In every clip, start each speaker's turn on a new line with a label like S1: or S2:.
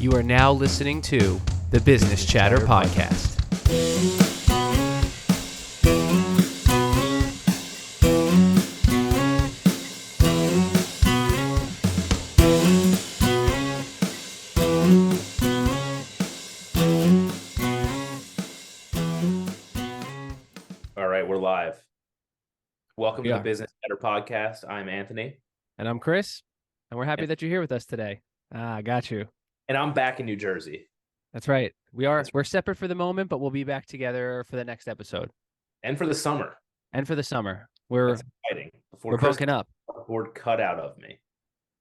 S1: You are now listening to the Business Chatter Podcast.
S2: All right, we're live. Welcome
S1: We
S2: to
S1: are.
S2: the Business Chatter Podcast. I'm Anthony.
S1: And I'm Chris, and we're happy that you're here with us today. I got you.
S2: And I'm back in New Jersey.
S1: That's right. We're separate for the moment, but we'll be back together for the next episode.
S2: And for the summer.
S1: And for the summer. We're
S2: That's exciting.
S1: we're bunking up.
S2: Cardboard cutout of me.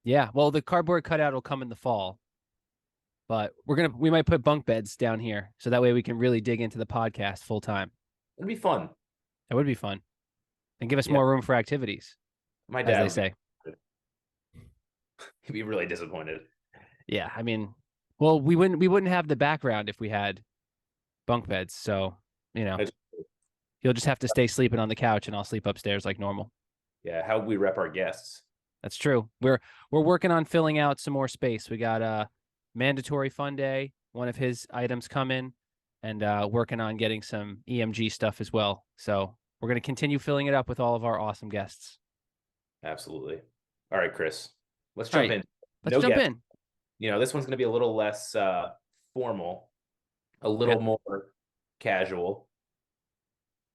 S1: Yeah. Well, the cardboard cutout will come in the fall. But we might put bunk beds down here so that way we can really dig into the podcast full time.
S2: It'd be fun.
S1: That would be fun. And give us more room for activities.
S2: My dad,
S1: as they say.
S2: He'd be really disappointed.
S1: Yeah, I mean, well, we wouldn't have the background if we had bunk beds. So, you'll just have to stay sleeping on the couch and I'll sleep upstairs like normal.
S2: Yeah, how we rep our guests.
S1: That's true. We're working on filling out some more space. We got a mandatory fun day, one of his items coming, and working on getting some EMG stuff as well. So we're going to continue filling it up with all of our awesome guests.
S2: Absolutely. All right, Chris, let's jump in.
S1: Let's jump in.
S2: This one's going to be a little less formal, a little more casual.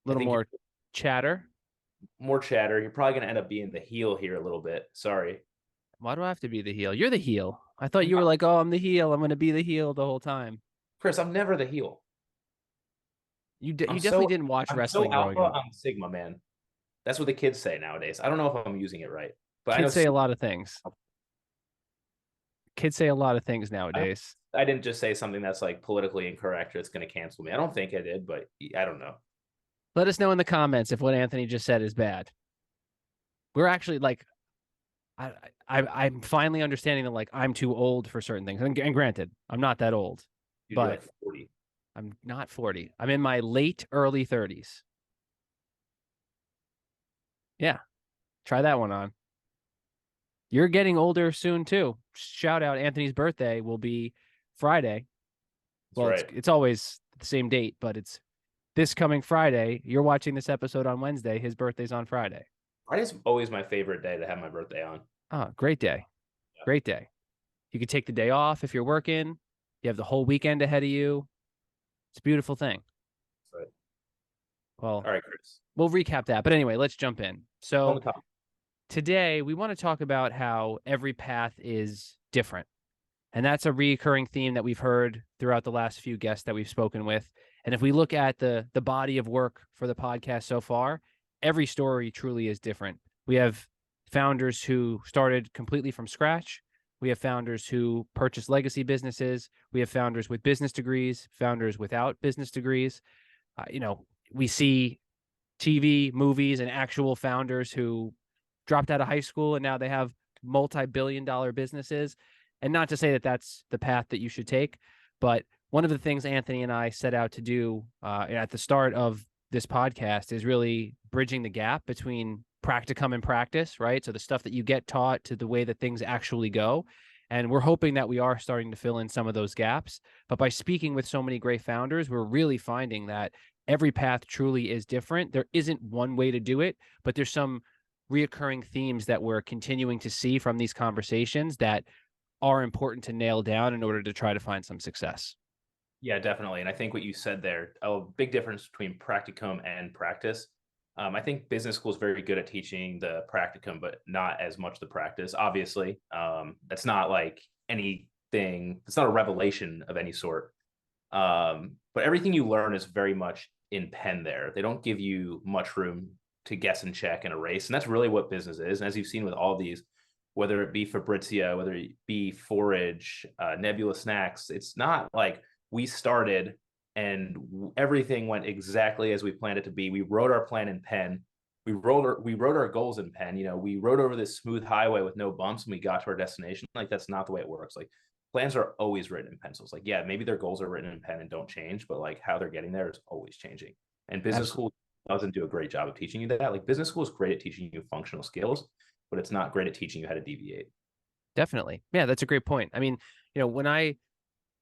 S1: A little more chatter.
S2: More chatter. You're probably going to end up being the heel here a little bit. Sorry.
S1: Why do I have to be the heel? You're the heel. I thought you were like, oh, I'm the heel. I'm going to be the heel the whole time.
S2: Chris, I'm never the heel.
S1: You definitely didn't watch wrestling growing up.
S2: I'm Sigma, man. That's what the kids say nowadays. I don't know if I'm using it right. But
S1: kids say a lot of things. Kids say a lot of things nowadays.
S2: I didn't just say something that's like politically incorrect or it's going to cancel me. I don't think I did, but I don't know.
S1: Let us know in the comments if what Anthony just said is bad. We're actually like, I'm finally understanding that like I'm too old for certain things. And granted, I'm not that old.
S2: You're like 40.
S1: I'm not 40. I'm in my early 30s. Yeah. Try that one on. You're getting older soon too. Shout out, Anthony's birthday will be Friday. Well, right. It's always the same date, but it's this coming Friday. You're watching this episode on Wednesday. His birthday's on Friday.
S2: Friday's always my favorite day to have my birthday on.
S1: Oh, great day. Yeah. Great day. You could take the day off if you're working. You have the whole weekend ahead of you. It's a beautiful thing.
S2: That's right.
S1: Well,
S2: all right, Chris.
S1: We'll recap that. But anyway, let's jump in. So today we want to talk about how every path is different. And that's a recurring theme that we've heard throughout the last few guests that we've spoken with. And if we look at the body of work for the podcast so far, every story truly is different. We have founders who started completely from scratch. We have founders who purchased legacy businesses. We have founders with business degrees, founders without business degrees. We see TV, movies, and actual founders who dropped out of high school and now they have multi-billion-dollar businesses. And not to say that that's the path that you should take, but one of the things Anthony and I set out to do at the start of this podcast is really bridging the gap between practicum and practice, right? So the stuff that you get taught to the way that things actually go. And we're hoping that we are starting to fill in some of those gaps. But by speaking with so many great founders, we're really finding that every path truly is different. There isn't one way to do it, but there's some reoccurring themes that we're continuing to see from these conversations that are important to nail down in order to try to find some success.
S2: Yeah, definitely. And I think what you said there, a big difference between practicum and practice. I think business school is very good at teaching the practicum, but not as much the practice. Obviously, that's not like anything. It's not a revelation of any sort. But everything you learn is very much in pen there. They don't give you much room to guess and check and erase. And that's really what business is. And as you've seen with all these, whether it be Fabrizia, whether it be Forage, Nebula Snacks, it's not like we started and everything went exactly as we planned it to be. We wrote our plan in pen. We wrote our goals in pen. We rode over this smooth highway with no bumps and we got to our destination. Like, that's not the way it works. Like, plans are always written in pencils. Like, yeah, maybe their goals are written in pen and don't change, but like how they're getting there is always changing. And business school doesn't do a great job of teaching you that. Like, business school is great at teaching you functional skills, but it's not great at teaching you how to deviate.
S1: Definitely. Yeah, that's a great point. I mean, when I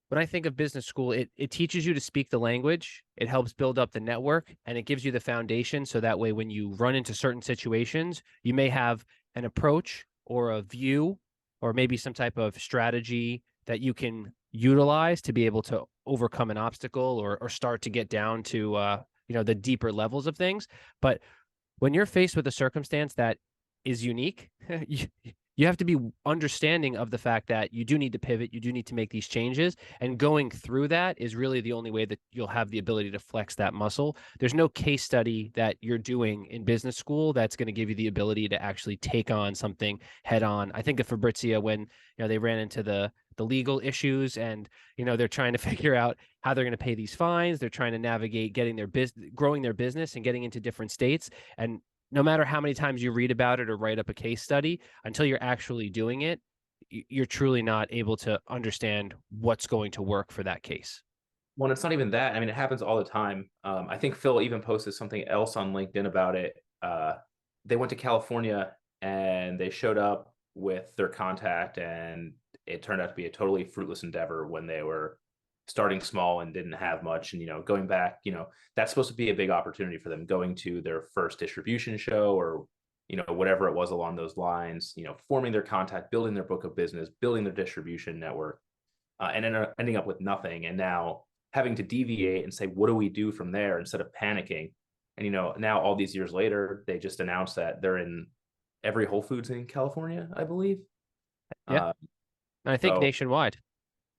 S1: when I think of business school, it teaches you to speak the language. It helps build up the network, and it gives you the foundation. So that way, when you run into certain situations, you may have an approach or a view, or maybe some type of strategy that you can utilize to be able to overcome an obstacle or start to get down to the deeper levels of things. But when you're faced with a circumstance that is unique, you have to be understanding of the fact that you do need to pivot, you do need to make these changes, and going through that is really the only way that you'll have the ability to flex that muscle. There's no case study that you're doing in business school that's going to give you the ability to actually take on something head on. I think of Fabrizia when they ran into the legal issues, and they're trying to figure out how they're going to pay these fines. They're trying to navigate getting their business, growing their business, and getting into different states. And no matter how many times you read about it or write up a case study, until you're actually doing it, you're truly not able to understand what's going to work for that case.
S2: Well, it's not even that. I mean, it happens all the time. I think Phil even posted something else on LinkedIn about it. They went to California and they showed up with their contact, and it turned out to be a totally fruitless endeavor when they were starting small and didn't have much. And, going back, that's supposed to be a big opportunity for them, going to their first distribution show or, whatever it was along those lines, forming their contact, building their book of business, building their distribution network, and ending up with nothing. And now having to deviate and say, what do we do from there, instead of panicking. And, now all these years later, they just announced that they're in every Whole Foods in California, I believe.
S1: Yeah. And I think nationwide.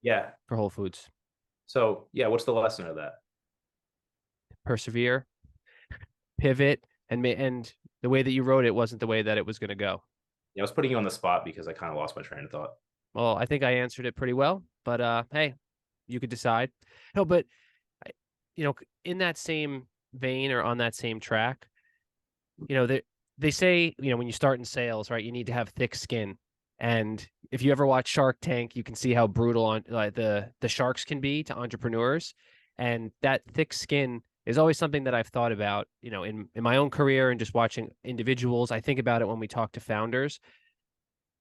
S2: Yeah.
S1: For Whole Foods.
S2: So, yeah, what's the lesson of that?
S1: Persevere, pivot, and the way that you wrote it wasn't the way that it was going to go.
S2: Yeah, I was putting you on the spot because I kind of lost my train of thought.
S1: Well, I think I answered it pretty well, but hey, you could decide. No, but in that same vein or on that same track, they say, when you start in sales, right, you need to have thick skin. And if you ever watch Shark Tank, you can see how brutal on the sharks can be to entrepreneurs. And that thick skin is always something that I've thought about, in my own career and just watching individuals. I think about it when we talk to founders.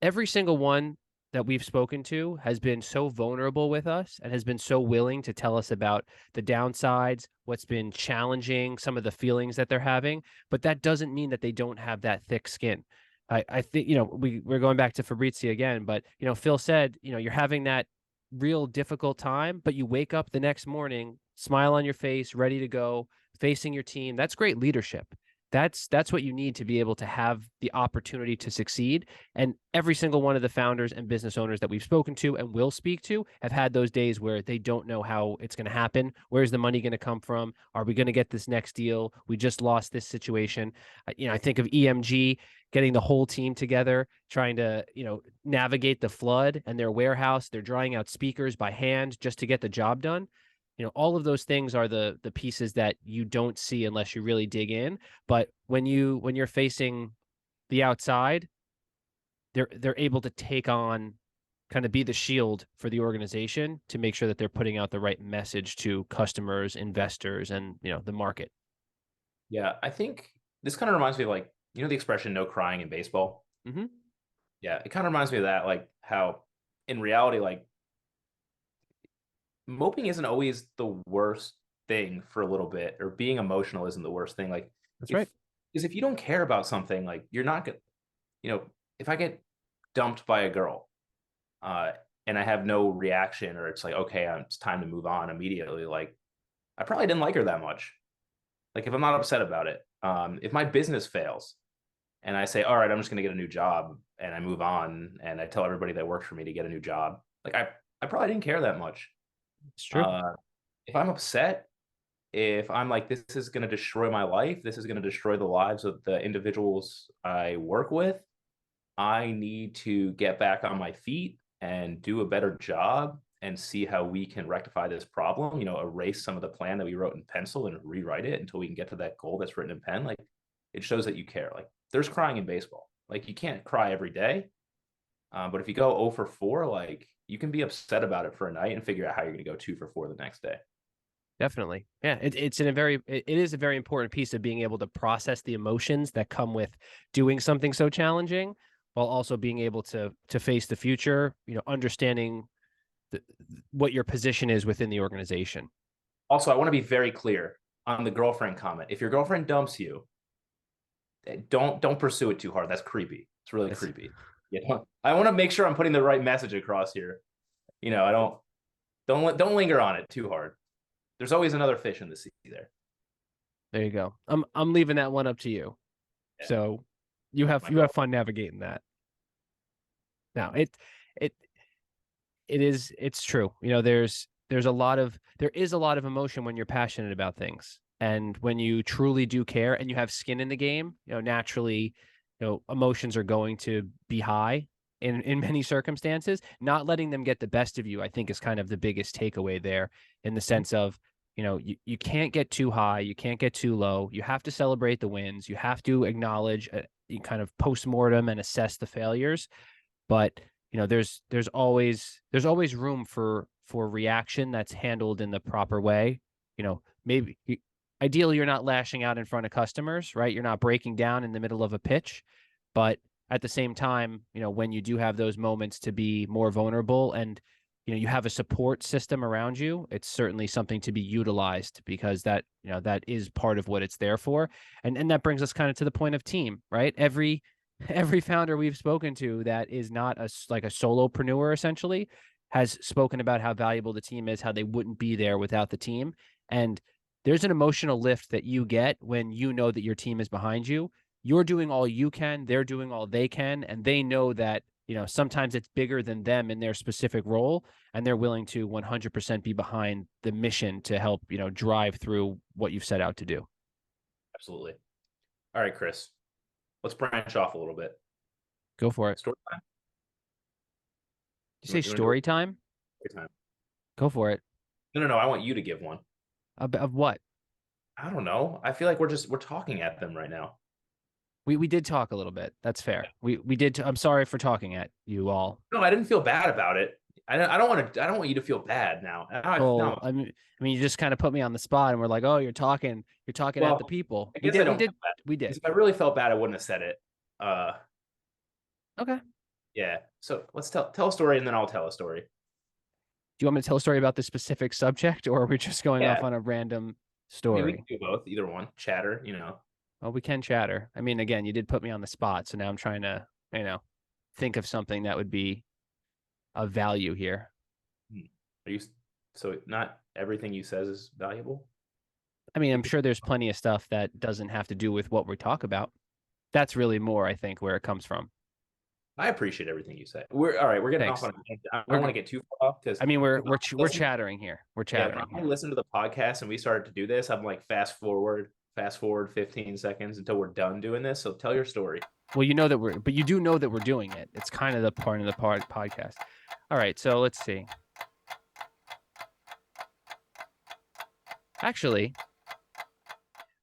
S1: Every single one that we've spoken to has been so vulnerable with us and has been so willing to tell us about the downsides, what's been challenging, some of the feelings that they're having. But that doesn't mean that they don't have that thick skin. I think, we're going back to Fabrizia again, but, Phil said, you're having that real difficult time, but you wake up the next morning, smile on your face, ready to go, facing your team. That's great leadership. That's what you need to be able to have the opportunity to succeed. And every single one of the founders and business owners that we've spoken to and will speak to have had those days where they don't know how it's going to happen. Where's the money going to come from? Are we going to get this next deal? We just lost this situation. I think of EMG getting the whole team together, trying to, navigate the flood and their warehouse. They're drying out speakers by hand just to get the job done. All of those things are the pieces that you don't see unless you really dig in. But when you're facing the outside, they're able to take on, kind of be the shield for the organization to make sure that they're putting out the right message to customers, investors, and the market.
S2: Yeah, I think this kind of reminds me of, like, the expression "no crying in baseball."
S1: Mm-hmm.
S2: Yeah, it kind of reminds me of that, like how in reality, like, moping isn't always the worst thing for a little bit, or being emotional isn't the worst thing. Like,
S1: That's right.
S2: Because if you don't care about something, like, you're not gonna, if I get dumped by a girl, and I have no reaction, or it's like, okay, it's time to move on immediately. Like, I probably didn't like her that much. Like, if I'm not upset about it, if my business fails and I say, all right, I'm just going to get a new job, and I move on and I tell everybody that works for me to get a new job, like, I probably didn't care that much.
S1: It's true.
S2: If I'm upset, if I'm like, this is going to destroy my life, this is going to destroy the lives of the individuals I work with, I need to get back on my feet and do a better job and see how we can rectify this problem, erase some of the plan that we wrote in pencil and rewrite it until we can get to that goal that's written in pen. Like, it shows that you care. Like, there's crying in baseball. Like, you can't cry every day. But if you go 0 for 4, like, you can be upset about it for a night and figure out how you're going to go 2 for 4 the next day.
S1: Definitely. Yeah. It is a very important piece of being able to process the emotions that come with doing something so challenging, while also being able to face the future, understanding what your position is within the organization.
S2: Also, I want to be very clear on the girlfriend comment. If your girlfriend dumps you, don't pursue it too hard. That's creepy. It's really creepy. I want to make sure I'm putting the right message across here. I don't linger on it too hard. There's always another fish in the sea there.
S1: There you go. I'm leaving that one up to you. Yeah. So you have fun navigating that. Now it's true. There is a lot of emotion when you're passionate about things. And when you truly do care and you have skin in the game, naturally, emotions are going to be high in many circumstances. Not letting them get the best of you, I think, is kind of the biggest takeaway there, in the sense of, you can't get too high, you can't get too low. You have to celebrate the wins. You have to acknowledge, kind of postmortem and assess the failures. But there's always room for reaction that's handled in the proper way. Maybe ideally you're not lashing out in front of customers, right? You're not breaking down in the middle of a pitch, but at the same time, when you do have those moments to be more vulnerable and you have a support system around you, it's certainly something to be utilized, because that is part of what it's there for. And that brings us kind of to the point of team, right? Every founder we've spoken to that is not like a solopreneur essentially has spoken about how valuable the team is, how they wouldn't be there without the team. And there's an emotional lift that you get when you know that your team is behind you. You're doing all you can, they're doing all they can, and they know that, sometimes it's bigger than them in their specific role, and they're willing to 100% be behind the mission to help, drive through what you've set out to do.
S2: Absolutely. All right, Chris, let's branch off a little bit.
S1: Go for it.
S2: Story time.
S1: Did you say story time?
S2: Story time.
S1: Go for it.
S2: No. I want you to give one.
S1: Of what?
S2: I don't know. I feel like we're talking at them right now.
S1: We did talk a little bit. That's fair. We did. I'm sorry for talking at you all.
S2: No, I didn't feel bad about it. I don't want you to feel bad now.
S1: No. I mean, you just kind of put me on the spot, and we're like, oh, you're talking at the people.
S2: We did. If I really felt bad, I wouldn't have said it.
S1: Okay.
S2: Yeah. So let's tell a story, and then I'll tell a story.
S1: Do you want me to tell a story about the specific subject, or are we just going off on a random story?
S2: We can do both. Either one. Chatter.
S1: Well, we can chatter. I mean, again, you did put me on the spot, so now I'm trying to, think of something that would be of value here.
S2: So not everything you says is valuable?
S1: I mean, I'm sure there's plenty of stuff that doesn't have to do with what we talk about. That's really more, I think, where it comes from.
S2: I appreciate everything you say. We're all right. We're getting off on. I don't want to get too far off, because
S1: I mean, we're chattering here. We're chattering.
S2: When I listen to the podcast and we started to do this, I'm like, fast forward 15 seconds until we're done doing this. So tell your story.
S1: Well, you do know that we're doing it. It's kind of the part of the podcast. All right, so let's see. Actually,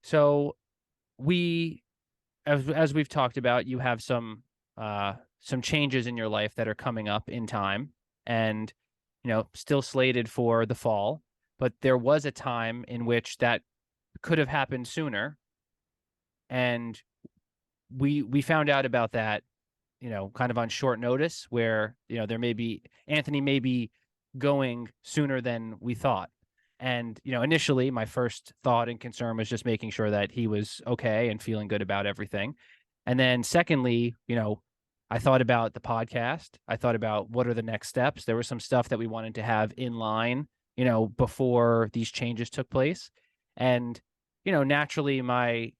S1: so as we've talked about, you have some changes in your life that are coming up in time, and still slated for the fall. But there was a time in which that could have happened sooner, and we found out about that, kind of on short notice, where Anthony may be going sooner than we thought. And initially my first thought and concern was just making sure that he was okay and feeling good about everything. And then secondly, I thought about the podcast. I thought about what are the next steps. There was some stuff that we wanted to have in line, before these changes took place. And, naturally my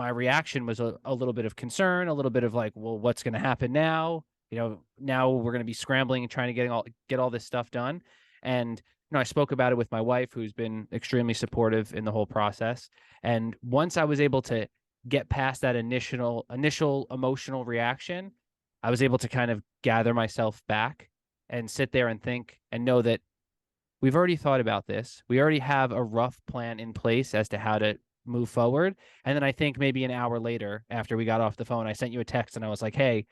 S1: reaction was a little bit of concern, a little bit of like, well, what's going to happen now? Now we're going to be scrambling and trying to get all this stuff done. And, I spoke about it with my wife, who's been extremely supportive in the whole process. And once I was able to get past that initial emotional reaction, I was able to kind of gather myself back and sit there and think and know that we've already thought about this. We already have a rough plan in place as to how to move forward. And then I think maybe an hour later, after we got off the phone, I sent you a text and I was like, hey,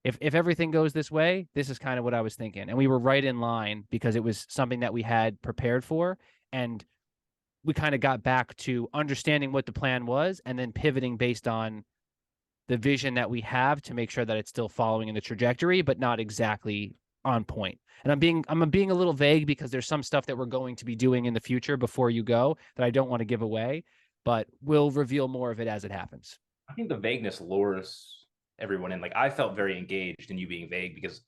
S1: if everything goes this way, this is kind of what I was thinking. And we were right in line, because it was something that we had prepared for. And we kind of got back to understanding what the plan was, and then pivoting based on the vision that we have to make sure that it's still following in the trajectory, but not exactly on point. And I'm being a little vague because there's some stuff that we're going to be doing in the future before you go that I don't want to give away, but we'll reveal more of it as it happens.
S2: I think the vagueness lures everyone in. Like I felt very engaged in you being vague because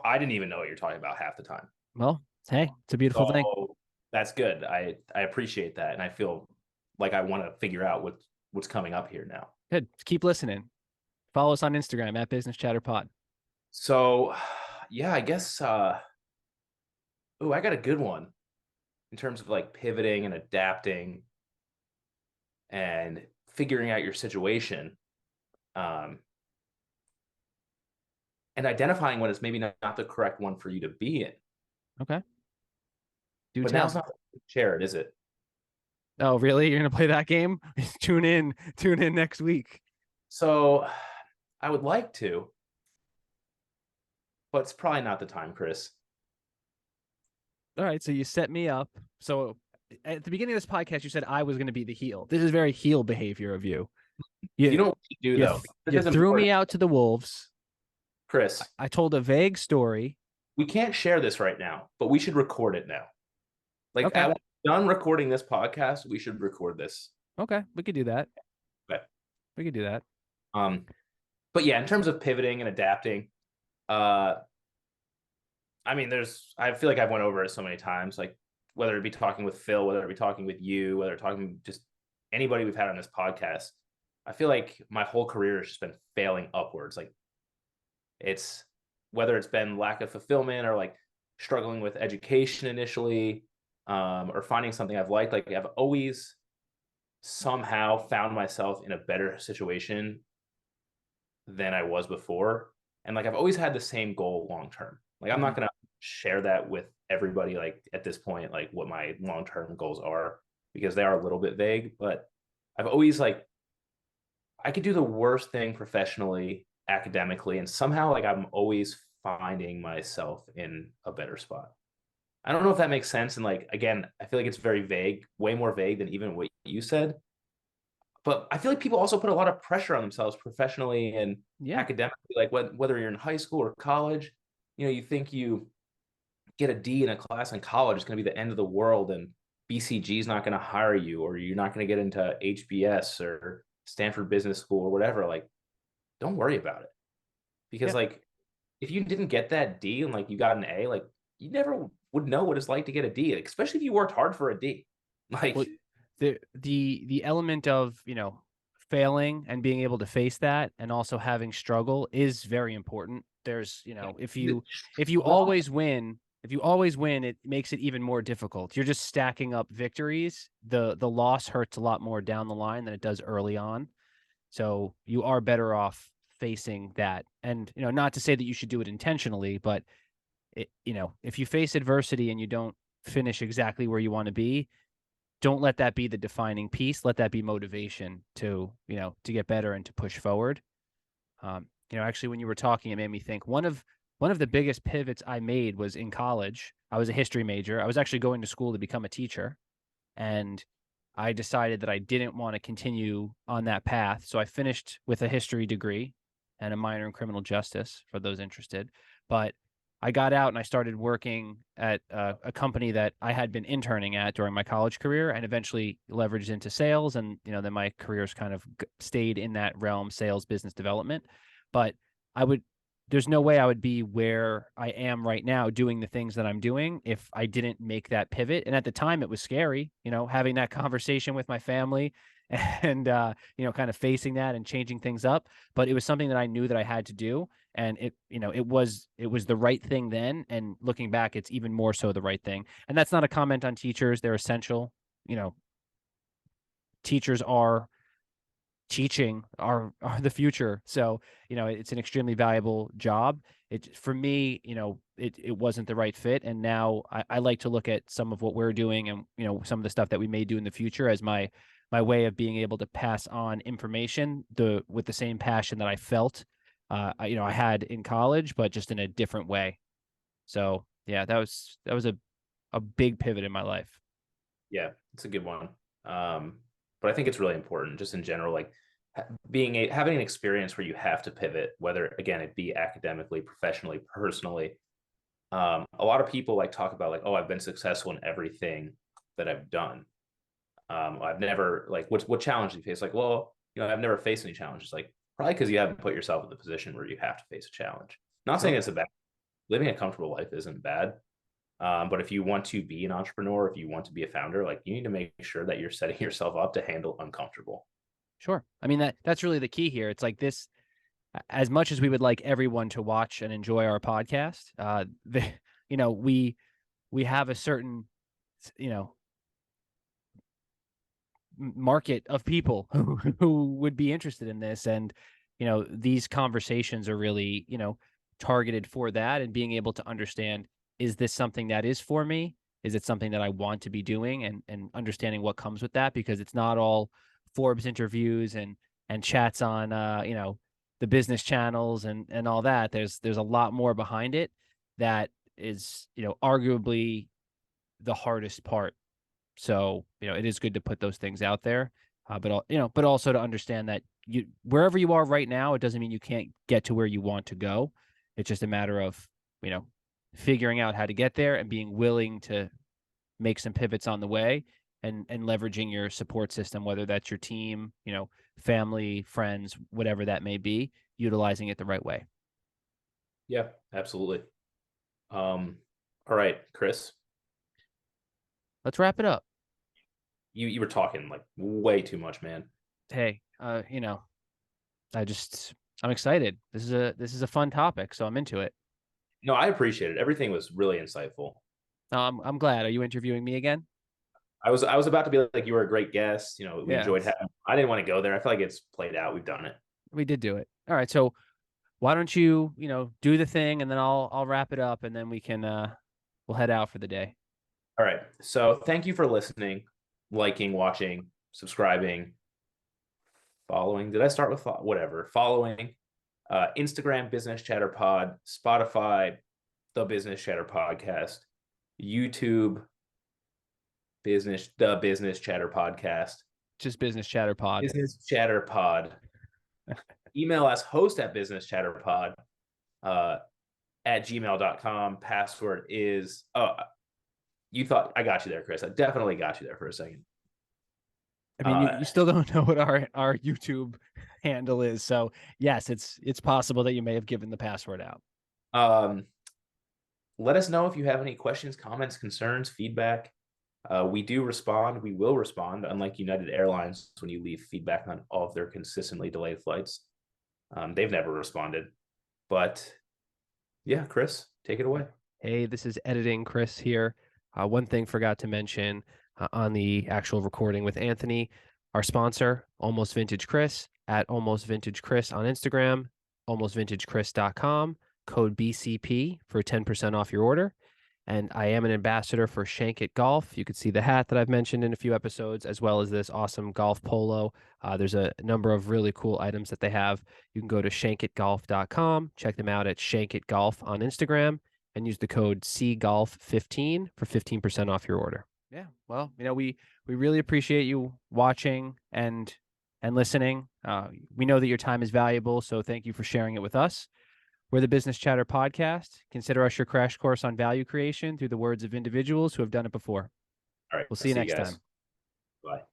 S2: I didn't even know what you're talking about half the time.
S1: Well, hey, it's a beautiful thing.
S2: So that's good. I appreciate that, and I feel like I want to figure out what's coming up here now.
S1: Good. Keep listening. Follow us on Instagram at Business Chatter Pod.
S2: So, yeah, I guess. Oh, I got a good one in terms of like pivoting and adapting and figuring out your situation, um, and identifying when it's maybe not the correct one for you to be in.
S1: Okay. Do
S2: But
S1: tell.
S2: now it's not shared, is it?
S1: Oh, really? You're gonna play that game? Tune in next week.
S2: So I would like to, but it's probably not the time, Chris.
S1: All right, so you set me up. So at the beginning of this podcast, you said I was going to be the heel. This is very heel behavior of you.
S2: You know what you do, though.
S1: You threw me out to the wolves.
S2: Chris,
S1: I told a vague story.
S2: we can't share this right now, but we should record it now. Like,
S1: okay.
S2: when we're done recording this podcast, we should record this.
S1: Okay, we could do that.
S2: Okay.
S1: We could do that.
S2: But yeah, in terms of pivoting and adapting, I mean, I feel like I've went over it so many times, like whether it be talking with Phil, whether it be talking with you, whether talking just anybody we've had on this podcast, I feel like my whole career has just been failing upwards. Like it's whether it's been lack of fulfillment or like struggling with education initially, or finding something I've liked. Like I've always somehow found myself in a better situation than I was before. And like I've always had the same goal long term. Like I'm not gonna share that with everybody like at this point, like what my long term goals are, because they are a little bit vague. But I've always like I could do the worst thing professionally, academically, and somehow like I'm always finding myself in a better spot. I don't know if that makes sense. And like again, I feel like it's very vague, way more vague than even what you said. But I feel like people also put a lot of pressure on themselves professionally and academically, like whether you're in high school or college, you think you get a D in a class in college, it's going to be the end of the world, and BCG is not going to hire you, or you're not going to get into HBS or Stanford Business School or whatever. Like, don't worry about it, because like if you didn't get that D and like you got an A, like you never would know what it's like to get a D, especially if you worked hard for a D. Like.
S1: Well, the element of failing and being able to face that and also having struggle is very important. There's if you always win, it makes it even more difficult. You're just stacking up victories. The loss hurts a lot more down the line than it does early on, so you are better off facing that. And not to say that you should do it intentionally, but if you face adversity and you don't finish exactly where you want to be, don't let that be the defining piece. Let that be motivation to get better and to push forward. Actually, when you were talking, it made me think one of the biggest pivots I made was in college. I was a history major. I was actually going to school to become a teacher, and I decided that I didn't want to continue on that path. So I finished with a history degree and a minor in criminal justice for those interested. But I got out and I started working at a company that I had been interning at during my college career, and eventually leveraged into sales. And, then my career's kind of stayed in that realm, sales, business development. But there's no way I would be where I am right now doing the things that I'm doing if I didn't make that pivot. And at the time it was scary, having that conversation with my family and, kind of facing that and changing things up. But it was something that I knew that I had to do. And it was the right thing then. And looking back, it's even more so the right thing. And that's not a comment on teachers. They're essential. Teachers are teaching are the future. So, it's an extremely valuable job. For me, it wasn't the right fit. And now I like to look at some of what we're doing and, some of the stuff that we may do in the future as my way of being able to pass on information with the same passion that I felt, I had in college, but just in a different way. So yeah, that was a big pivot in my life.
S2: Yeah, it's a good one. But I think it's really important just in general, like having an experience where you have to pivot, whether again it be academically, professionally, personally. A lot of people like talk about like, oh, I've been successful in everything that I've done. I've never like what challenge do you face? Like, well, I've never faced any challenges. Like probably because you haven't put yourself in the position where you have to face a challenge. Not saying it's a bad living a comfortable life isn't bad. But if you want to be an entrepreneur, if you want to be a founder, like you need to make sure that you're setting yourself up to handle uncomfortable.
S1: Sure. I mean, that's really the key here. It's like this, as much as we would like everyone to watch and enjoy our podcast, we have a certain, market of people who would be interested in this. And, these conversations are really, targeted for that, and being able to understand, is this something that is for me? Is it something that I want to be doing, and understanding what comes with that, because it's not all Forbes interviews and chats on, the business channels and all that. There's a lot more behind it that is, arguably the hardest part. So, it is good to put those things out there, but also to understand that wherever you are right now, it doesn't mean you can't get to where you want to go. It's just a matter of, figuring out how to get there and being willing to make some pivots on the way, and leveraging your support system, whether that's your team, family, friends, whatever that may be, utilizing it the right way.
S2: Yeah, absolutely. All right, Chris.
S1: Let's wrap it up.
S2: You were talking like way too much, man.
S1: Hey, I'm excited. This is a fun topic, so I'm into it.
S2: No, I appreciate it. Everything was really insightful.
S1: I'm glad. Are you interviewing me again?
S2: I was about to be like, you were a great guest. We enjoyed having. I didn't want to go there. I feel like it's played out. We've done it.
S1: We did do it. All right. So why don't you, do the thing, and then I'll wrap it up, and then we can we'll head out for the day.
S2: All right. So thank you for listening, liking, watching, subscribing, following. Did I start with whatever? Following. Instagram Business Chatter Pod, Spotify The Business Chatter Podcast, YouTube The Business Chatter Podcast,
S1: just Business Chatter Pod.
S2: Business Chatter Pod. Email us host@businesschatterpod at gmail.com. Password is you thought I got you there, Chris. I definitely got you there for a second.
S1: I mean, you still don't know what our YouTube handle is, so yes, it's possible that you may have given the password out.
S2: Let us know if you have any questions, comments, concerns, feedback. We do respond. We will respond, unlike United Airlines, when you leave feedback on all of their consistently delayed flights. They've never responded. But yeah, Chris, take it away.
S1: Hey, this is editing Chris here. One thing forgot to mention on the actual recording with Anthony, our sponsor, Almost Vintage Chris, at Almost Vintage Chris on Instagram, almostvintagechris.com, code BCP for 10% off your order. And I am an ambassador for Shank Golf. You could see the hat that I've mentioned in a few episodes, as well as this awesome golf polo. There's a number of really cool items that they have. You can go to shankitgolf.com, check them out at shankitgolf on Instagram, and use the code CGolf15 for 15% off your order. Yeah, well, we really appreciate you watching and listening. We know that your time is valuable, so thank you for sharing it with us. We're the Business Chatter Podcast. Consider us your crash course on value creation through the words of individuals who have done it before.
S2: All right.
S1: We'll see you next
S2: time.
S1: Bye.